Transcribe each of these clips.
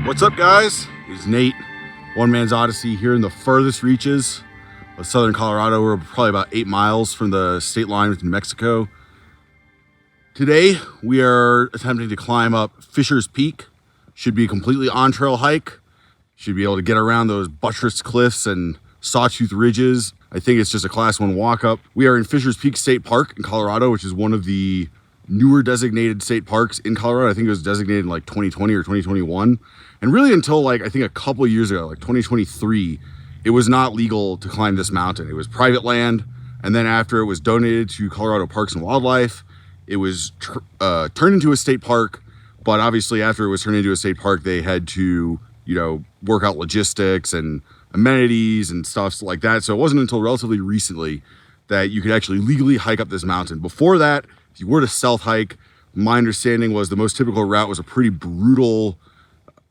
What's up, guys? It's Nate, One Man's Odyssey, here in the furthest reaches of southern Colorado. We're probably about 8 miles from the state line with New Mexico. Today, we are attempting to climb up Fisher's Peak. Should be a completely on-trail hike. Should be able to get around those buttressed cliffs and sawtooth ridges. I think it's just a class 1 walk-up. We are in Fisher's Peak State Park in Colorado, which is one of the newer designated state parks in Colorado. I think it was designated in like 2020 or 2021. And really until like, I think a couple of years ago, like 2023, it was not legal to climb this mountain. It was private land. And then after it was donated to Colorado Parks and Wildlife, it was turned into a state park. But obviously after it was turned into a state park, they had to, work out logistics and amenities and stuff like that. So it wasn't until relatively recently that you could actually legally hike up this mountain. Before that, if you were to stealth hike, my understanding was the most typical route was a pretty brutal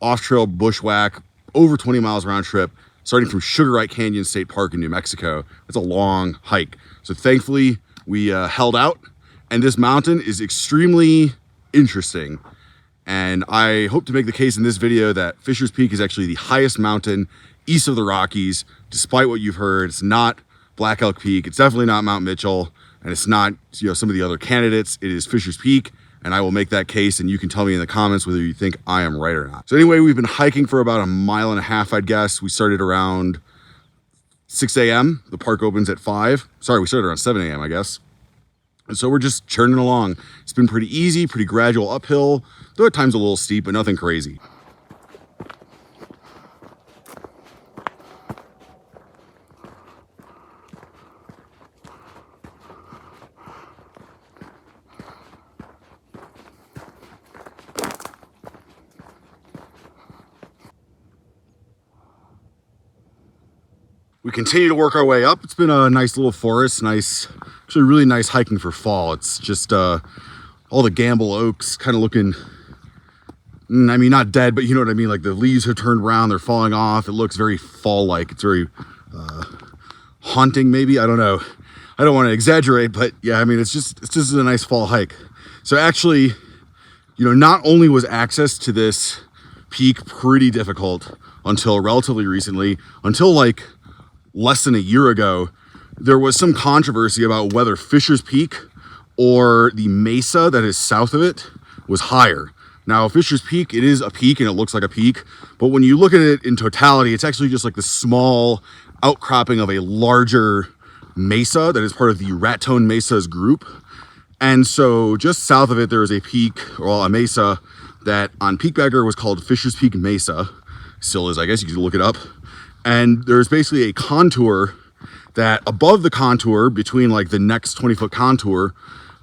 off-trail bushwhack, over 20 miles round trip, starting from Sugar Right Canyon State Park in New Mexico. It's a long hike. So thankfully we held out, and this mountain is extremely interesting. And I hope to make the case in this video that Fisher's Peak is actually the highest mountain east of the Rockies. Despite what you've heard, it's not Black Elk Peak. It's definitely not Mount Mitchell, and it's not, some of the other candidates. It is Fisher's Peak, and I will make that case, and you can tell me in the comments whether you think I am right or not. So anyway, we've been hiking for about 1.5 miles, I'd guess. We started around 6 a.m. The park opens at 5. Sorry, we started around 7 a.m., I guess. And so we're just churning along. It's been pretty easy, pretty gradual uphill, though at times a little steep, but nothing crazy. We continue to work our way up. It's been a nice little forest, actually really nice hiking for fall. It's just all the gamble oaks kind of looking, not dead, but you know what I mean? Like the leaves have turned brown, they're falling off. It looks very fall-like. It's very haunting, maybe. I don't know. I don't want to exaggerate, but yeah, it's just a nice fall hike. So actually, not only was access to this peak pretty difficult until relatively recently, until like less than a year ago, there was some controversy about whether Fisher's Peak or the mesa that is south of it was higher. Now, Fisher's Peak, it is a peak and it looks like a peak, but when you look at it in totality, it's actually just like the small outcropping of a larger mesa that is part of the Raton Mesas group. And so just south of it, there is a peak, or a mesa, that on Peak Bagger was called Fisher's Peak Mesa. Still is, I guess, you can look it up. And there's basically a contour that above the contour, between like the next 20-foot contour,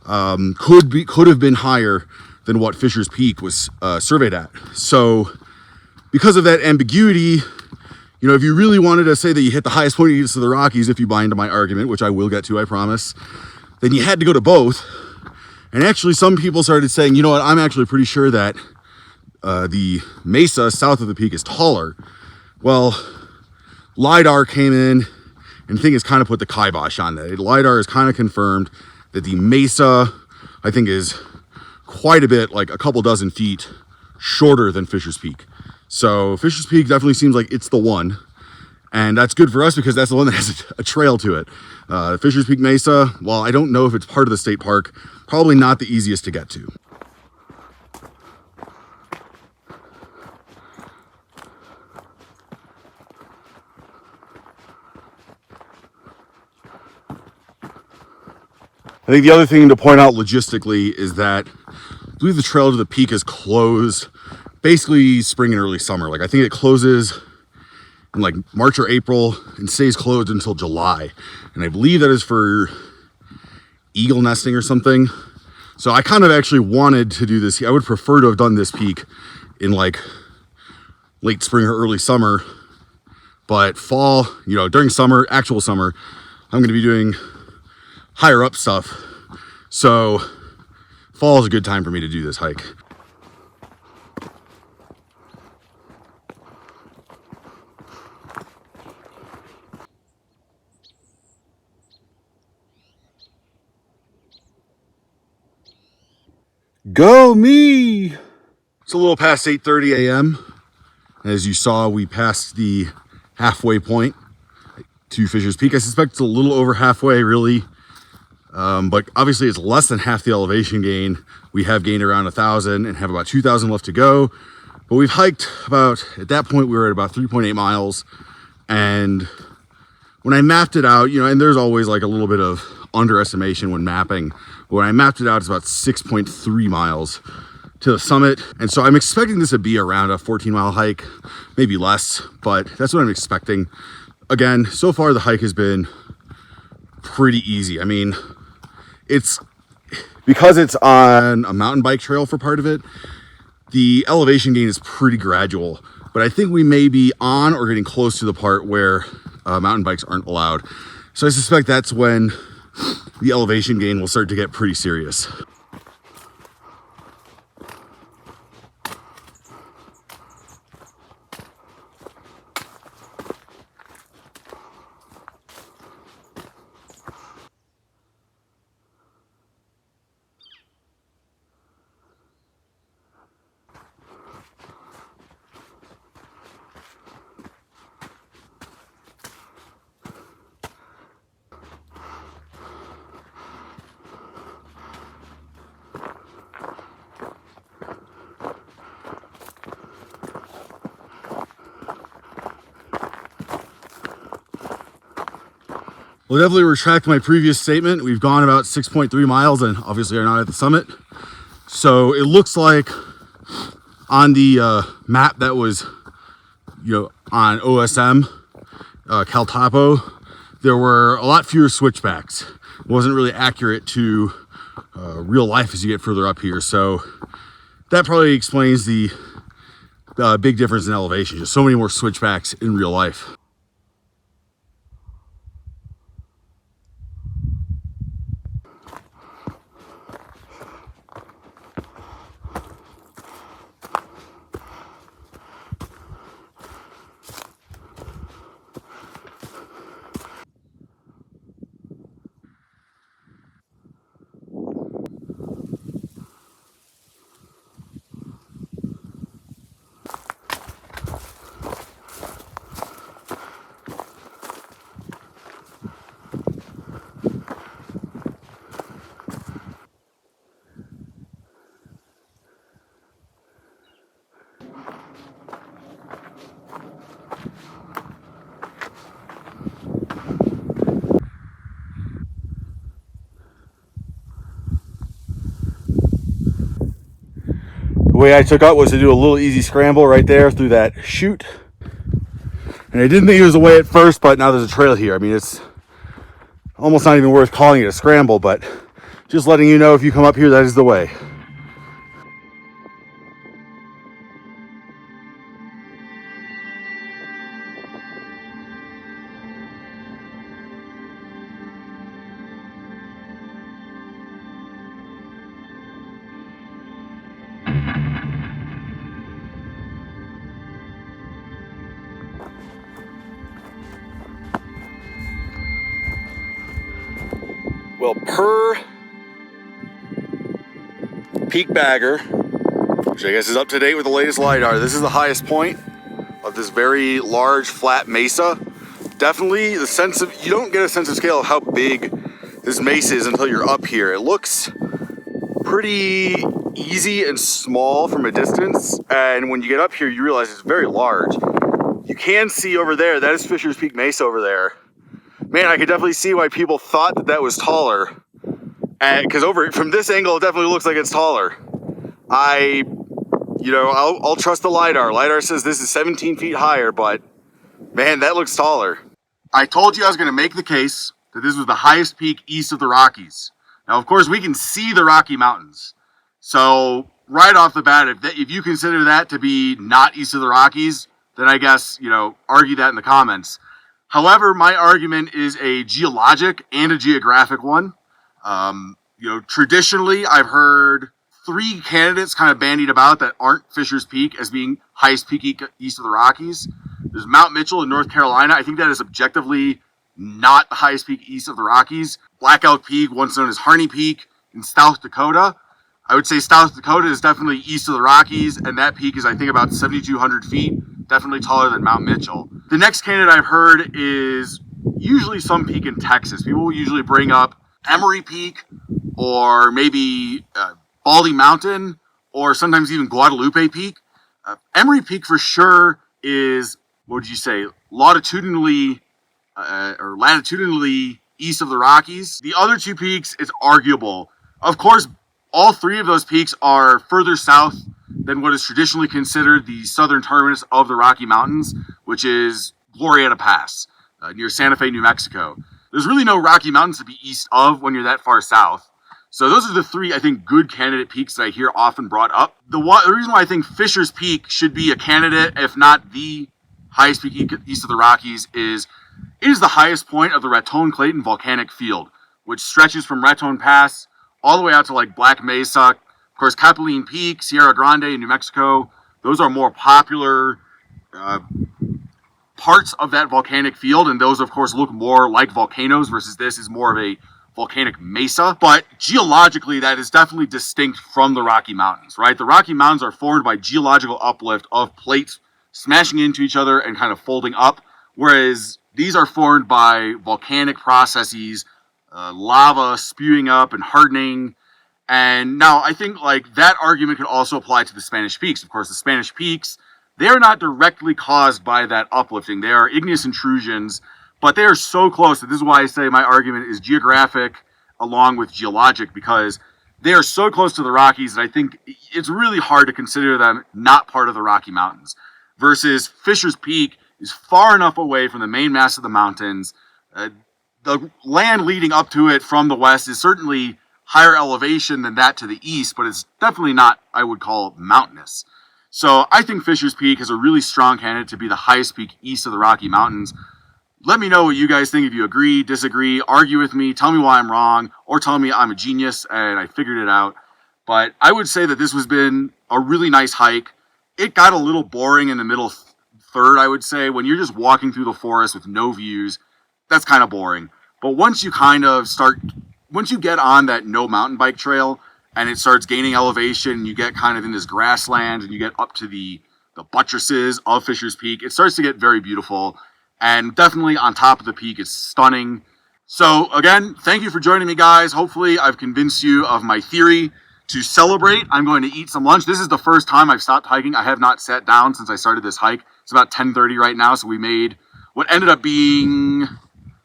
could have been higher than what Fisher's Peak was surveyed at. So because of that ambiguity, if you really wanted to say that you hit the highest point east of the Rockies, if you buy into my argument, which I will get to, I promise, then you had to go to both. And actually some people started saying, you know what, I'm actually pretty sure that the mesa south of the peak is taller. Well, LiDAR came in, and the thing has kind of put the kibosh on that. LiDAR has kind of confirmed that the mesa, I think, is quite a bit, like a couple dozen feet shorter than Fisher's Peak. So Fisher's Peak definitely seems like it's the one, and that's good for us because that's the one that has a trail to it. Fisher's Peak Mesa, while I don't know if it's part of the state park, probably not the easiest to get to. I think the other thing to point out logistically is that I believe the trail to the peak is closed basically spring and early summer. Like I think it closes in like March or April and stays closed until July. And I believe that is for eagle nesting or something. So I kind of actually wanted to do this. I would prefer to have done this peak in like late spring or early summer. But fall, during summer, actual summer, I'm going to be doing higher up stuff. So fall is a good time for me to do this hike. Go me! It's a little past 8:30 a.m. And as you saw, we passed the halfway point to Fisher's Peak. I suspect it's a little over halfway, really. But obviously it's less than half the elevation gain. We have gained around 1,000 and have about 2,000 left to go. But we've hiked about, at that point, we were at about 3.8 miles. And when I mapped it out, you know, and there's always like a little bit of underestimation when mapping. But when I mapped it out, it's about 6.3 miles to the summit. And so I'm expecting this to be around a 14-mile hike, maybe less, but that's what I'm expecting. Again, so far the hike has been pretty easy. I mean, it's because it's on a mountain bike trail for part of it, the elevation gain is pretty gradual, but I think we may be on or getting close to the part where mountain bikes aren't allowed. So I suspect that's when the elevation gain will start to get pretty serious. We'll definitely retract my previous statement. We've gone about 6.3 miles and obviously are not at the summit. So it looks like on the map that was, you know, on OSM, Caltopo, there were a lot fewer switchbacks. It wasn't really accurate to real life as you get further up here. So that probably explains the big difference in elevation. Just so many more switchbacks in real life. The way I took out was to do a little easy scramble right there through that chute. And I didn't think it was a way at first, but now there's a trail here. I mean, it's almost not even worth calling it a scramble, but just letting you know if you come up here, that is the way. Well, per Peak Bagger, which I guess is up to date with the latest LiDAR, this is the highest point of this very large flat mesa. Definitely the sense of, you don't get a sense of scale of how big this mesa is until you're up here. It looks pretty easy and small from a distance, and when you get up here you realize it's very large. You can see over there, that is Fisher's Peak Mesa over there. Man, I could definitely see why people thought that that was taller. Because over from this angle, it definitely looks like it's taller. I'll trust the LiDAR. LiDAR says this is 17 feet higher, but man, that looks taller. I told you I was going to make the case that this was the highest peak east of the Rockies. Now, of course, we can see the Rocky Mountains. So right off the bat, if you consider that to be not east of the Rockies, then I guess, argue that in the comments. However, my argument is a geologic and a geographic one. Traditionally, I've heard three candidates kind of bandied about that aren't Fisher's Peak as being highest peak east of the Rockies. There's Mount Mitchell in North Carolina. I think that is objectively not the highest peak east of the Rockies. Black Elk Peak, once known as Harney Peak in South Dakota. I would say South Dakota is definitely east of the Rockies, and that peak is, I think, about 7,200 feet. definitely taller than Mount Mitchell. The next candidate I've heard is usually some peak in Texas. People will usually bring up Emery Peak, or maybe Baldy Mountain, or sometimes even Guadalupe Peak. Emery Peak for sure is, what would you say, latitudinally east of the Rockies. The other two peaks is arguable. Of course, all three of those peaks are further south than what is traditionally considered the southern terminus of the Rocky Mountains, which is Glorieta Pass, near Santa Fe, New Mexico. There's really no Rocky Mountains to be east of when you're that far south. So those are the three, I think, good candidate peaks that I hear often brought up. The reason why I think Fisher's Peak should be a candidate, if not the highest peak east of the Rockies, is it is the highest point of the Raton-Clayton Volcanic Field, which stretches from Raton Pass all the way out to like Black Mesa. Of course, Capilene Peak, Sierra Grande in New Mexico, those are more popular parts of that volcanic field, and those, of course, look more like volcanoes versus this is more of a volcanic mesa. But geologically, that is definitely distinct from the Rocky Mountains, right? The Rocky Mountains are formed by geological uplift of plates smashing into each other and kind of folding up, whereas these are formed by volcanic processes, lava spewing up and hardening. And now I think like that argument could also apply to the Spanish Peaks. Of course, the Spanish Peaks, they're not directly caused by that uplifting. They are igneous intrusions, but they are so close that this is why I say my argument is geographic along with geologic, because they are so close to the Rockies that I think it's really hard to consider them not part of the Rocky Mountains. Versus Fisher's Peak is far enough away from the main mass of the mountains. The land leading up to it from the west is certainly higher elevation than that to the east, but it's definitely not, I would call, mountainous. So I think Fisher's Peak is a really strong candidate to be the highest peak east of the Rocky Mountains. Let me know what you guys think, if you agree, disagree, argue with me, tell me why I'm wrong, or tell me I'm a genius and I figured it out. But I would say that this has been a really nice hike. It got a little boring in the middle third, I would say. When you're just walking through the forest with no views, that's kind of boring. But once you get on that no mountain bike trail and it starts gaining elevation, you get kind of in this grassland and you get up to the buttresses of Fisher's Peak, it starts to get very beautiful. And definitely on top of the peak, it's stunning. So again, thank you for joining me, guys. Hopefully I've convinced you of my theory. To celebrate, I'm going to eat some lunch. This is the first time I've stopped hiking. I have not sat down since I started this hike. It's about 10:30 right now, so we made what ended up being,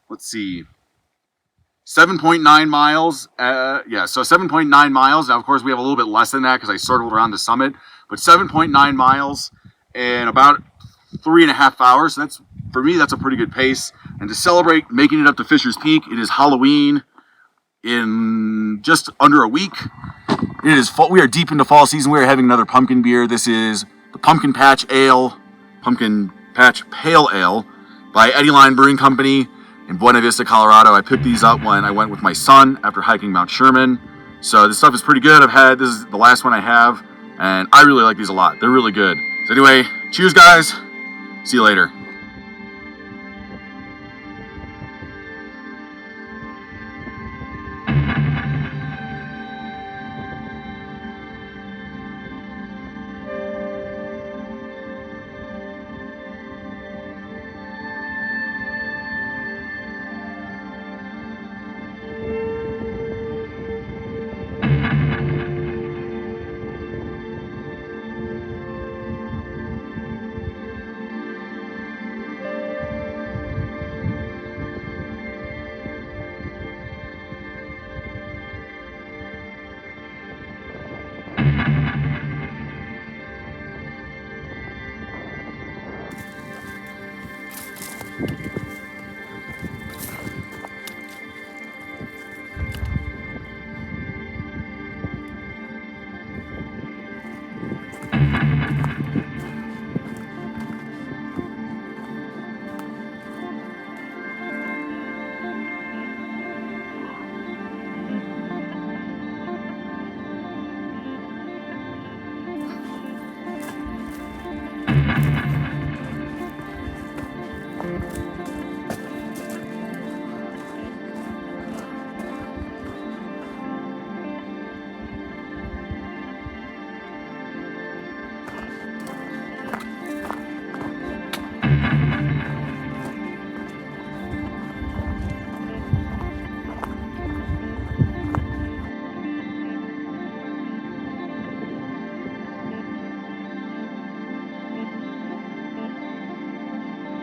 let's see, 7.9 miles. So 7.9 miles. Now, of course, we have a little bit less than that because I circled around the summit, but 7.9 miles in about 3.5 hours. So that's, for me, that's a pretty good pace. And to celebrate making it up to Fisher's Peak, it is Halloween in just under a week. It is fall. We are deep into fall season. We are having another pumpkin beer. This is the Pumpkin Patch Pale Ale by Eddie Line Brewing Company in Buena Vista, Colorado. I picked these up when I went with my son after hiking Mount Sherman. So this stuff is pretty good. This is the last one I have, and I really like these a lot. They're really good. So anyway, cheers, guys. See you later.